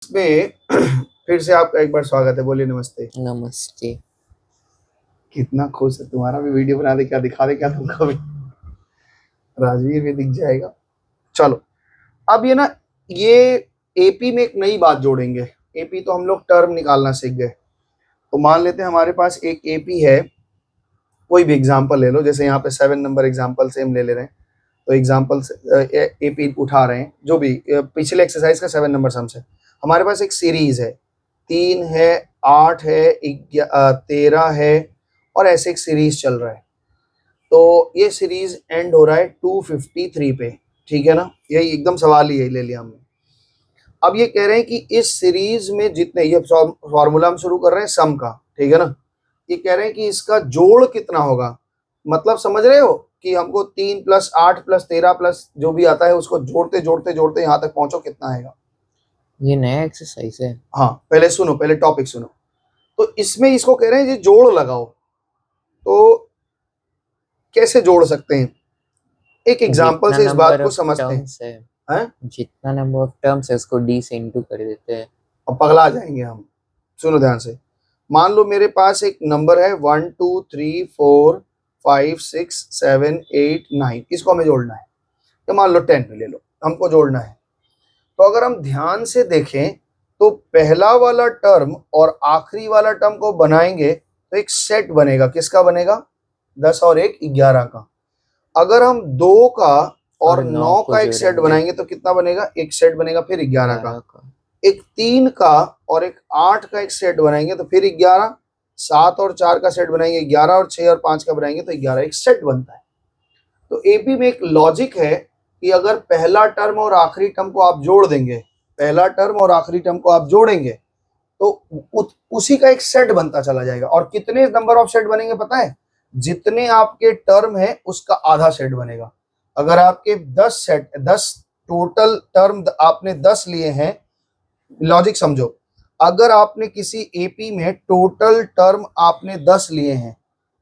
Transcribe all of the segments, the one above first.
इसमें फिर से आपका एक बार स्वागत है। बोलिए नमस्ते। नमस्ते। कितना खुश है, तुम्हारा भी वीडियो बना दे क्या, दिखा दे क्या तुमको भी, राजवीर भी दिख जाएगा। चलो अब ये ना, ये एपी में एक नई बात जोड़ेंगे। एपी तो हम लोग टर्म निकालना सीख गए। तो मान लेते हैं हमारे पास एक एपी है, कोई भी एग्जांपल ले लो, जैसे यहाँ पे 7 नंबर एग्जांपल सेम ले रहे हैं। तो एग्जांपल एपी उठा रहे हैं, जो भी पिछले एक्सरसाइज का 7 नंबर सम से हमारे पास एक सीरीज है। 3 है, 8 है, 13 है, और ऐसे एक सीरीज चल रहा है। तो ये सीरीज एंड हो रहा है 253 पे, ठीक है ना। यही एकदम सवाल ही यही ले लिया हमने। अब ये कह रहे हैं कि इस सीरीज में जितने, ये फॉर्मूला हम शुरू कर रहे हैं सम का, ठीक है ना। ये कह रहे हैं कि इसका जोड़ कितना होगा। मतलब समझ रहे हो कि हमको 3 + 8 + 13 प्लस जो भी आता है उसको जोड़ते जोड़ते जोड़ते यहाँ तक पहुंचो, कितना आएगा। ये नया एक्सरसाइज है। हाँ पहले सुनो, पहले टॉपिक सुनो। तो इसमें इसको कह रहे हैं ये जोड़ लगाओ। तो कैसे जोड़ सकते हैं, एक एग्जांपल से इस बात को समझते हैं। जितना नंबर ऑफ टर्म्स है उसको डी से इनटू कर देते हैं। अब पगला जाएंगे हम। सुनो ध्यान से। मान लो मेरे पास एक नंबर है 1 2 3 4 5 6 7 8 9, इसको हमें जोड़ना है। तो मान लो 10 पे ले लो, हमको जोड़ना है। तो अगर हम ध्यान से देखें तो पहला वाला टर्म और आखिरी वाला टर्म को बनाएंगे तो एक सेट बनेगा। किसका बनेगा? 10 और 1 11 का। अगर हम 2 का और 9 का एक सेट बनाएंगे तो कितना बनेगा? एक सेट बनेगा, फिर 11 का। एक 3 का और एक 8 का एक सेट बनाएंगे तो फिर 11, 7 और 4 का सेट बनाएंगे 11, और 6 और 5 का बनाएंगे तो 11, एक सेट बनता है। तो एपी में एक लॉजिक है कि अगर पहला टर्म और आखिरी टर्म को आप जोड़ देंगे, पहला टर्म और आखिरी टर्म को आप जोड़ेंगे तो उसी का एक सेट बनता चला जाएगा। और कितने नंबर ऑफ सेट बनेंगे पता है? जितने आपके टर्म है उसका आधा सेट बनेगा। अगर आपके 10 टोटल टर्म आपने 10 लिए हैं, लॉजिक समझो। अगर आपने किसी एपी में टोटल टर्म आपने 10 लिए हैं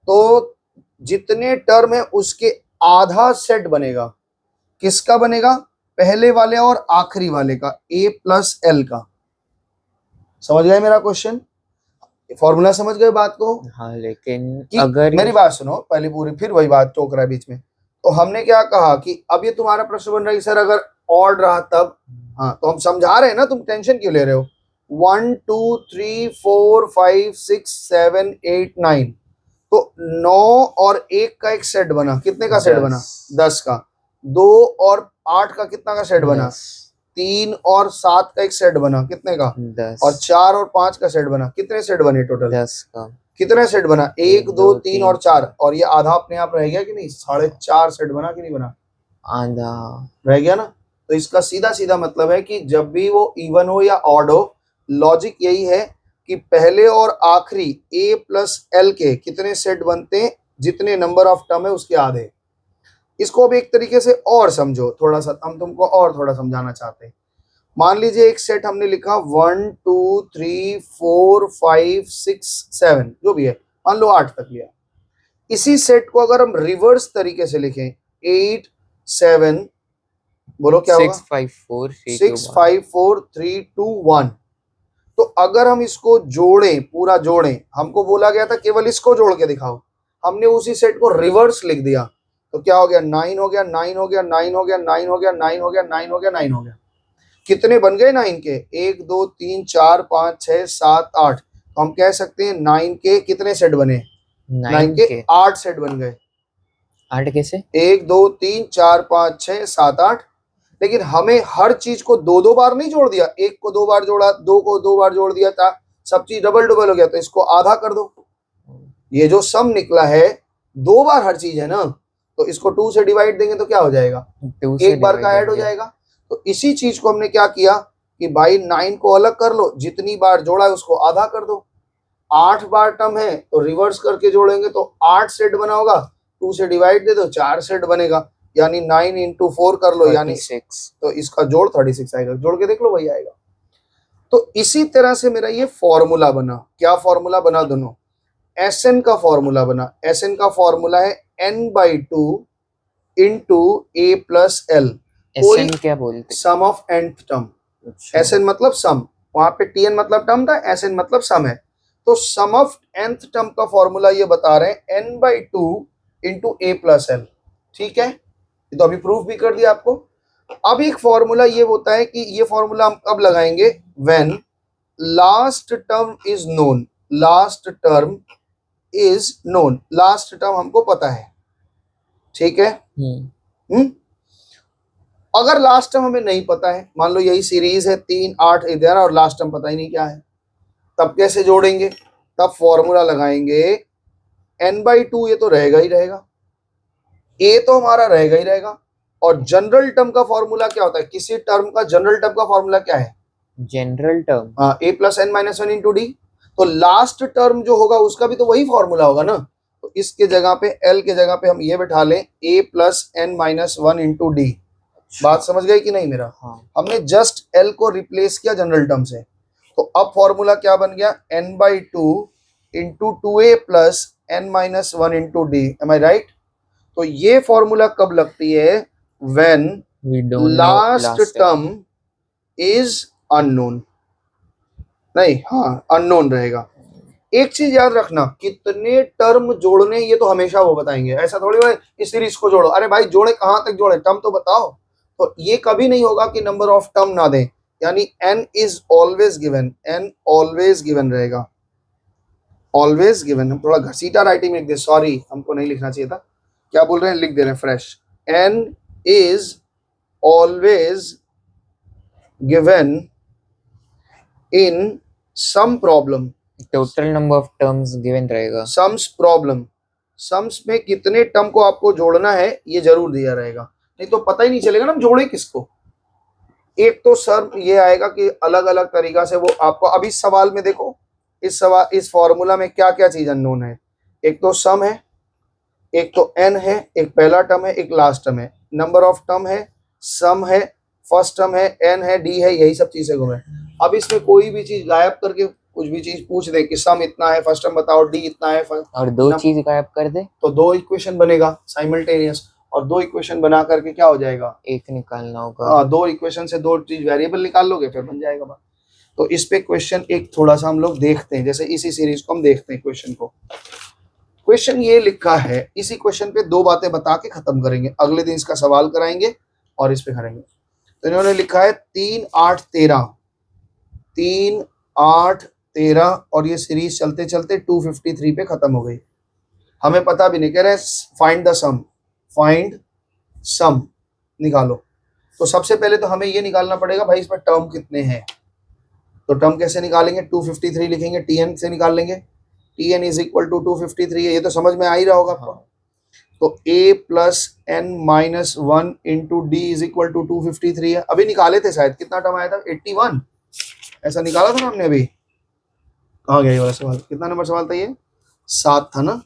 तो जितने टर्म है उसके आधा सेट बनेगा। किसका बनेगा? पहले वाले और आखिरी वाले का, a + l का। समझ गए मेरा क्वेश्चन? फॉर्मूला समझ गए बात को? हाँ, लेकिन अगर मेरी बात सुनो पहले पूरी, फिर वही बात टोक रहा है बीच में। तो हमने क्या कहा कि अब ये तुम्हारा प्रश्न बन रहा है सर अगर ऑड रहा तब। हाँ तो हम समझा रहे हैं ना, तुम टेंशन क्यों ले रहे हो। 1 2 3 4 5 6 7 8 9, तो 9 और 1 का एक सेट बना। कितने का सेट बना? 10 का। 2 और 8 का कितना का सेट बना? 3 और 7 का एक सेट बना। कितने का? 10। और 4 और 5 का सेट बना। कितने सेट बने टोटल? 10 का। कितने सेट बना? 1 2 3 और 4, और ये आधा अपने आप रह गया कि नहीं? 4.5 सेट बना कि नहीं बना? आधा रह गया ना। तो इसका सीधा सीधा मतलब है कि जब भी वो इवन हो या ऑड हो, लॉजिक यही है कि पहले और आखिरी a + l के कितने सेट बनते हैं? जितने नंबर ऑफ टर्म है उसके आधे। इसको अब एक तरीके से और समझो थोड़ा सा, हम तुमको और थोड़ा समझाना चाहते हैं। मान लीजिए एक सेट हमने लिखा 1 2 3 4 5 6 7, जो भी है, मान लो 8 तक लिया। इसी सेट को अगर हम रिवर्स तरीके से लिखें 8 7, बोलो क्या होगा? 6 5 4 3 2 1। तो अगर हम इसको जोड़ें, पूरा जोड़ें, हमको बोला गया था केवल इसको जोड़ के दिखाओ, हमने उसी सेट को रिवर्स लिख दिया। तो क्या हो गया? 9 हो गया, 9 हो गया, 9 हो गया, 9 हो गया, 9 हो गया, 9 हो गया, 9 हो गया। कितने बन गए 9 के? 1 2 3 4 5 6 7 8। तो हम कह सकते हैं 9 के कितने सेट बने? 9 के 8 सेट बन गए। 8 कैसे? 1 2 3 4 5 6 7 8। लेकिन हमें हर चीज को दो दो बार नहीं जोड़ दिया। 1 को 2 बार जोड़ा, 2 को 2 बार जोड़ दिया था, सब चीज डबल डबल हो गया। तो इसको आधा कर दो। ये जो सम निकला है 2 बार हर चीज है ना, तो इसको 2 से डिवाइड देंगे तो क्या हो जाएगा? 1 बार का ऐड हो जाएगा। तो इसी चीज को हमने क्या किया कि भाई 9 को अलग कर लो, जितनी बार जोड़ा है उसको आधा कर दो। 8 बार टर्म है तो रिवर्स करके जोड़ेंगे तो 8 सेट बना होगा, 2 से डिवाइड दे दो 4 सेट बनेगा, यानी 9 × 4 कर लो, यानी 6। तो इसका जोड़ 36 आएगा। जोड़ के देख लो वही आएगा। तो इसी तरह से मेरा ये फॉर्मूला बना। क्या फॉर्मूला बना? दोनों Sn का फॉर्मूला बना। Sn का फॉर्मूला है n/2 × a + l। Sn क्या बोलते? सम ऑफ nth टर्म। Sn मतलब सम। वहां पे टी एन मतलब टर्म था, एस एन मतलब सम है। तो सम ऑफ nth टर्म का फॉर्मूला ये बता रहे हैं n/2 इंटू ए प्लस एल। ठीक है, ये तो अभी प्रूफ भी कर दिया आपको। अब एक फॉर्मूला ये होता है कि ये फॉर्मूला हम कब लगाएंगे, when last term is known. Last term is known, last term हमको पता है। ठीक है, हम्म अगर लास्ट टर्म हमें नहीं पता है, मान लो यही सीरीज है 3 8 इधर और लास्ट टर्म पता ही नहीं क्या है, तब कैसे जोड़ेंगे? तब फॉर्मूला लगाएंगे n/2, ये तो रहेगा ही रहेगा, a तो हमारा रहेगा ही रहेगा। और जनरल टर्म का फॉर्मूला क्या होता है, किसी टर्म का जनरल टर्म का फॉर्मूला क्या है? जनरल टर्म, हाँ, a plus n minus one into D. तो लास्ट टर्म जो होगा उसका भी तो वही फॉर्मूला होगा ना। तो इसके जगह पे l के जगह पे हम ये बैठा लें a plus n minus one into D. बात समझ गए कि नहीं मेरा? हाँ। हमने जस्ट l को रिप्लेस किया जनरल टर्म से। तो अब फॉर्मूला क्या बन गया, n/2 into 2a plus n minus one into D. Am I right? तो ये फॉर्मूला कब लगती है, when We don't know last last term. Term is unknown. नहीं, हाँ अननोन रहेगा। एक चीज याद रखना, कितने टर्म जोड़ने ये तो हमेशा वो बताएंगे, ऐसा थोड़ी है इस सीरीज को जोड़ो। अरे भाई जोड़े कहां तक जोड़े, टर्म तो बताओ। तो ये कभी नहीं होगा कि नंबर ऑफ टर्म ना दें, यानी n is always given, n always given रहेगा, ऑलवेज गिवन। हम थोड़ा घसीटा राइटिंग में लिख दे, सॉरी हमको नहीं लिखना चाहिए था। क्या बोल रहे हैं, लिख दे रहे हैं fresh. n is always given in sum problem. Total number of terms given रहेगा। सम्स प्रॉब्लम, सम्स में कितने टर्म को आपको जोड़ना है ये जरूर दिया रहेगा, नहीं तो पता ही नहीं चलेगा ना हम जोड़े किसको। एक तो सर ये आएगा कि अलग अलग तरीका से वो आपको, अब इस सवाल में देखो, इस सवाल इस फॉर्मूला में क्या क्या चीज अननोन है। एक तो सम है, एक तो एन है, एक पहला टर्म है, एक लास्ट टर्म है। नंबर ऑफ टर्म है, सम है, फर्स्ट टर्म है, एन है, डी है, यही सब चीजें घूमे। अब इसमें कोई भी चीज गायब करके कुछ भी चीज पूछ दे कि सम इतना है, फर्स्ट टर्म बताओ, डी इतना है, और दो चीज गायब कर दे तो दो इक्वेशन बनेगा साइमल्टेनियस, और दो इक्वेशन बना करके क्या हो जाएगा, एक निकालना होगा। दो इक्वेशन से दो चीज वेरिएबल निकाल लोगे, फिर बन जाएगा बात। तो इस पे क्वेश्चन एक थोड़ा सा हम लोग देखते हैं, जैसे इसी सीरीज को हम देखते हैं क्वेश्चन को। क्वेश्चन ये लिखा है, इसी क्वेश्चन पे दो बातें बता के खत्म करेंगे, अगले दिन इसका सवाल कराएंगे और इस पे करेंगे। तो इन्होंने लिखा है 3 8 13, 3 8 13, और ये सीरीज चलते चलते 253 पे खत्म हो गई। हमें पता भी नहीं, कह रहे find the sum, find sum निकालो। तो सबसे पहले तो हमें ये निकालना पड़ेगा भाई इसमें टर्म कितने हैं। तो टर्म कैसे निकालेंगे, 253 लिखेंगे, टीएन से निकाल लेंगे, टीएन इज इक्वल टू 253 है, ये तो समझ में आ ही रहा होगा आपको। तो a plus N minus one into D is equal to 253 है। अभी निकाले थे शायद, कितना टर्म आया था, 81 ऐसा निकाला था ना हमने अभी। कहाँ गया ये वाला सवाल, कितना नंबर सवाल था ये, 7 था ना,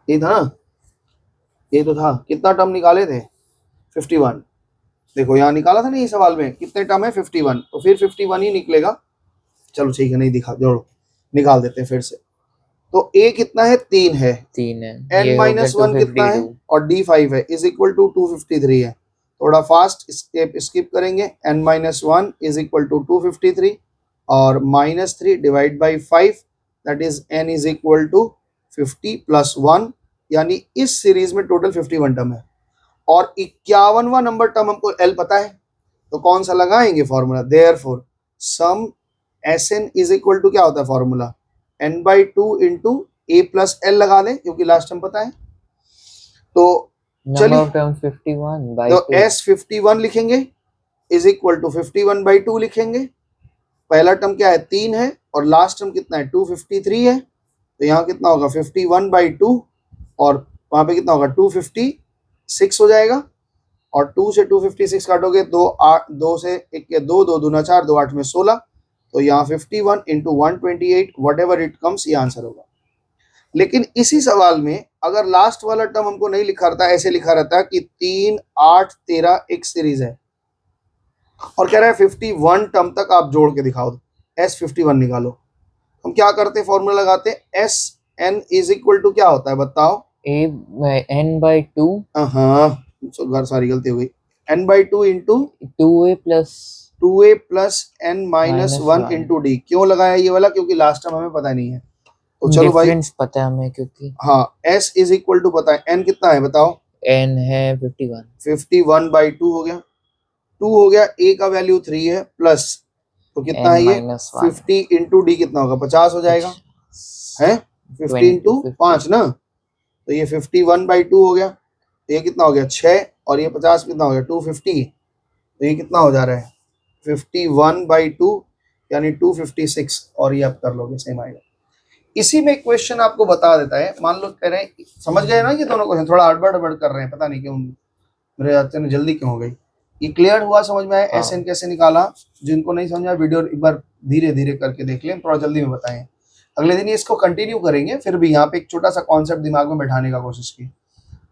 ये था ना, ये तो था। कितना टर्म निकाले थे, 51। देखो यहाँ निकाला था ना ये सवाल में, कितने टर्म है 51, तो फिर 51 ही निकलेगा। चलो ठीक है, नहीं दिखा, जोड़ो निकाल देते हैं फिर से। तो a कितना है, 3 है, 3 है, n माइनस वन कितना है, और d 5 है, इज इक्वल टू 253 है। थोड़ा फास्ट स्किप करेंगे, n minus one is equal to 253 और -3 divide by 5, that is n is equal to 50 plus 1, यानी इस सीरीज में टोटल 51 टर्म है। और 51वां नंबर टर्म हमको l पता है, तो कौन सा लगाएंगे formula, therefore sum Sn is equal to क्या होता है formula, n/2 into a plus L लगा दें क्योंकि लास्ट टर्म पता है। तो चलिए, तो S51 लिखेंगे इज इक्वल टू 51/2 लिखेंगे। पहला टर्म क्या है, 3 है, और लास्ट टर्म कितना है, 253 है। तो यहाँ कितना होगा 51/2, और वहां पे कितना होगा 256 हो जाएगा। और 2 से 256 काटोगे, 2 से 1 के 2, 2 दूना 4, 2 8 में 16। तो यहाँ 51 into 128 what ever it comes, ये आंसर होगा। लेकिन इसी सवाल में अगर लास्ट वाला टर्म हमको नहीं लिखा रहता, ऐसे लिखा रहता कि 3 8 13 एक सीरीज है, और कह रहा है 51 टर्म तक आप जोड़ के दिखाओ, S51 निकालो। हम क्या करते, फॉर्मूला लगाते, Sn इज इक्वल टू क्या होता है बताओ, n/2, हाँ सारी गलती हो गई, n/2 into 2a plus 2a plus n minus Minus 1 one. Into D. क्यों लगाया ये वाला? क्योंकि लास्ट टाइम हमें पता नहीं है। तो चलो भाई, डिफरेंस पता है हमें क्योंकि हाँ, s इज इक्वल टू पता है, n कितना है बताओ? n है 51 51/2 हो गया। 2 हो गया, a का वैल्यू 3 है, प्लस तो कितना n है ये? minus 1 50 इंटू डी कितना होगा? 50 हो जाएगा, है 50 इंटू 5 ना। तो ये 51/2 हो गया, तो ये कितना हो गया? 6, और ये 50 कितना हो गया? 250। तो ये कितना हो जा रहा है? 51/2 यानी 256, और ये आप कर लोगे, सेम आएगा। इसी में क्वेश्चन आपको बता देता है। मान लो कह रहे हैं, समझ गए ना ये दोनों क्वेश्चन? थोड़ा अड़बड़ कर रहे हैं, पता नहीं क्यों, मेरे हाथ में जल्दी क्यों हो गई। ये क्लियर हुआ, समझ में आया हाँ। एसएन कैसे निकाला? जिनको नहीं समझा वीडियो एक बार धीरे धीरे करके देख लें, थोड़ा जल्दी में बताएं। अगले दिन इसको कंटिन्यू करेंगे, फिर भी यहाँ पे एक छोटा सा कॉन्सेप्ट दिमाग में बैठाने का कोशिश की।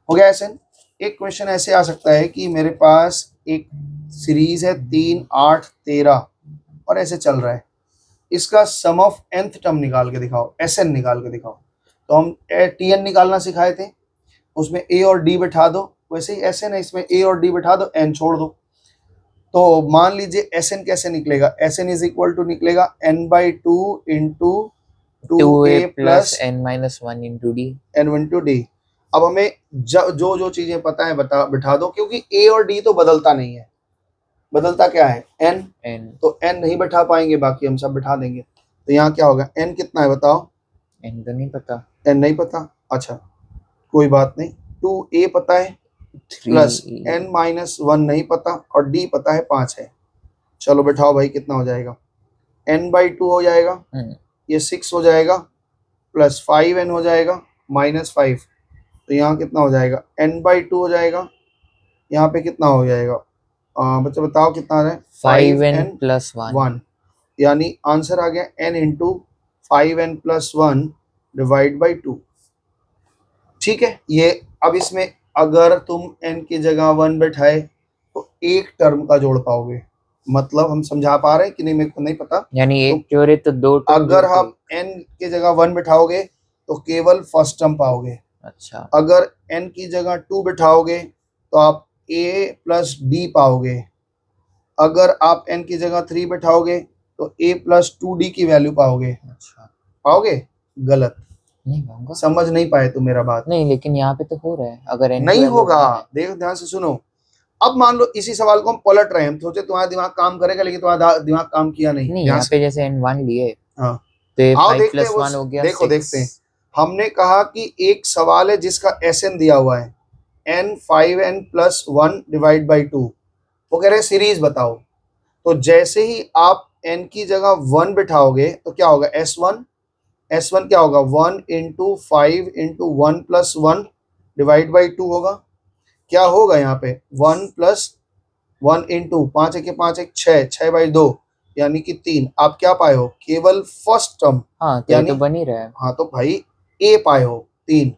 हो गया एसएन। एक क्वेश्चन ऐसे आ सकता है कि मेरे पास एक सीरीज है 3, 8, 13 और ऐसे चल रहा है। इसका सम ऑफ nth टर्म निकाल के दिखाओ, एसएन निकाल के दिखाओ। तो हम टीएन निकालना सिखाए थे, उसमें ए और डी बैठा दो, वैसे ही एसएन है, इसमें ए और डी बैठा दो, एन छोड़ दो। तो मान लीजिए एसएन कैसे निकलेगा? एसएन इज इक्वल टू निकलेगा n/2 into 2a plus n minus 1 into d n into D. अब हमें जो जो चीजें पता है बिठा दो, क्योंकि ए और डी तो बदलता नहीं है। बदलता क्या है? n। n तो n नहीं बैठा पाएंगे, बाकी हम सब बिठा देंगे। तो यहाँ क्या होगा? n कितना है बताओ? n तो नहीं पता, n नहीं पता, अच्छा कोई बात नहीं। 2a पता है, 3 प्लस n माइनस 1 नहीं पता, और d पता है 5 है। चलो बैठाओ भाई, कितना हो जाएगा? n/2 हो जाएगा, ये 6 हो जाएगा, प्लस 5n हो जाएगा, माइनस 5। तो यहाँ कितना हो जाएगा? n/2 हो जाएगा, यहाँ पे कितना हो जाएगा? बच्चे बताओ कितना आ रहा है? 5n plus 1 यानी आंसर आ गया n into 5n plus 1 divide by 2। ठीक है, ये अब इसमें अगर तुम n की जगह 1 बैठाए तो एक टर्म का जोड़ पाओगे। मतलब हम समझा पा रहे हैं कि नहीं, मेरे को नहीं पता। यानी एक जोड़े तो दो टर्म अगर जोड़ते आप n की जगह 1 बैठाओगे तो केवल फर्स्ट टर्म पाओगे। अच्छा अगर n की जगह 2 बैठाओगे तो आप a प्लस डी पाओगे। अगर आप n की जगह 3 बैठाओगे तो a प्लस 2d की वैल्यू पाओगे। अच्छा पाओगे? गलत, नहीं पाऊंगा, समझ नहीं पाए तुम मेरा बात। नहीं लेकिन यहाँ पे तो हो रहा है, अगर n नहीं की value होगा, 1 है। देखो ध्यान से सुनो। अब मान लो इसी सवाल को हम पलट रहे हैं, हम सोचे तुम्हारा दिमाग काम करेगा, लेकिन तुम्हारा दिमाग काम किया नहीं। नहीं ध्यान यहाँ से, पे जैसे n1 लिए हाँ, तो ये आओ 5 देखते plus हैं वो। 1 हो गया देखो 6। देखते हैं। हमने कहा कि एक सवाल है जिसका एसएन दिया हुआ है n 5n plus 1 divide by 2। वो कह रहे हैं सीरीज बताओ। तो जैसे ही आप n की जगह 1 बिठाओगे तो क्या होगा? s1 क्या होगा? 1 into 5 into 1 plus 1 divide by 2 होगा। क्या होगा यहाँ पे? 1 प्लस 1 इंटू 5 1 5 1 6 6/2 यानी कि 3। आप क्या पाए हो? केवल फर्स्ट टर्म, हाँ तो ये तो बन ही रहा है। हाँ, तो भाई a पाए हो 3।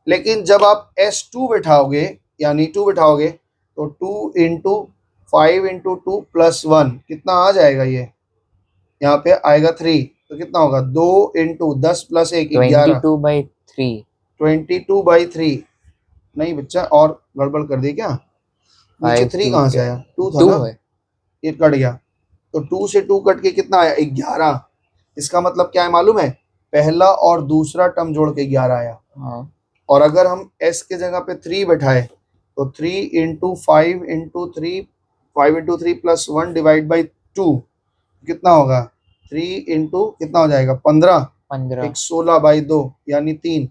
लेकिन जब आप s2 बैठाओगे यानी 2 बैठाओगे तो 2 इंटू 5 इंटू 2 प्लस 1 कितना आ जाएगा? ये यहाँ पे आएगा 3। तो कितना होगा? 2 इंटू 10 प्लस 1 11। 22/3 22/3 नहीं बच्चा, और गड़बड़ कर दी क्या? नीचे 5 3 2 कहाँ से क्या आया? 2 था 2 ना, है। ये कट गया। तो 2 से 2 कट के कितना आया? 11। इसका मतलब क्या है मालूम है? पहला और दूसरा टर्म जोड़ के 11 आया। हाँ और अगर हम s के जगह पे 3 बैठाए तो 3 into 5 into 3 5 into 3 plus 1 divide by 2 कितना होगा? 3 इंटू कितना हो जाएगा? 15। 15 एक 16/2 यानी 3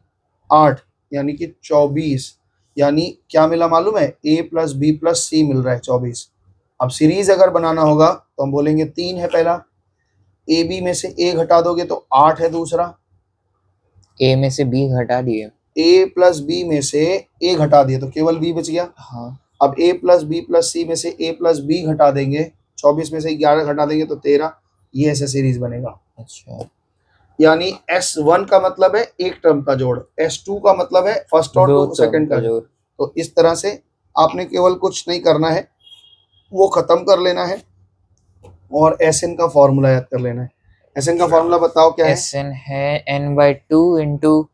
8 यानी कि 24। यानी क्या मिला मालूम है? a प्लस बी प्लस सी मिल रहा है 24। अब सीरीज अगर बनाना होगा तो हम बोलेंगे 3 है पहला, ए बी में से a घटा दोगे तो 8 है दूसरा, a में से b घटा दिए। a प्लस बी में से a घटा दिए तो केवल b बच गया। हाँ अब a प्लस बी प्लस सी में से a प्लस बी घटा देंगे, 24 में से 11 घटा देंगे तो 13। ये ऐसे सीरीज बनेगा। अच्छा यानी S1 का मतलब है एक टर्म का जोड़, S2 का मतलब है फर्स्ट और दो सेकंड का जोड़। तो इस तरह से आपने केवल कुछ नहीं करना है, वो खत्म कर लेना है और SN का फॉर्मूला याद कर लेना है। SN का फॉर्मूला बताओ क्या है? SN है n/2 into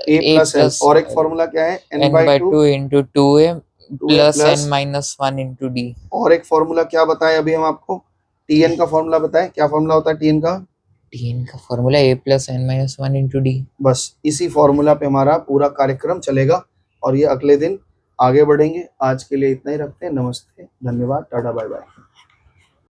a plus L, और एक फॉर्मूला क्या है? n/2 n/2 into 2a plus plus n minus 1 into D. और एक फॉर्मूला क्या बताया अभी हम आपको, टीएन का फॉर्मूला बताएं, क्या फॉर्मूला होता है टीएन का? टीएन का formula a plus n minus 1 into D. बस इसी फॉर्मूला पे हमारा पूरा कार्यक्रम चलेगा और ये अगले दिन आगे बढ़ेंगे। आज के लिए इतना ही रखते हैं। नमस्ते, धन्यवाद, टाटा, बाय बाय।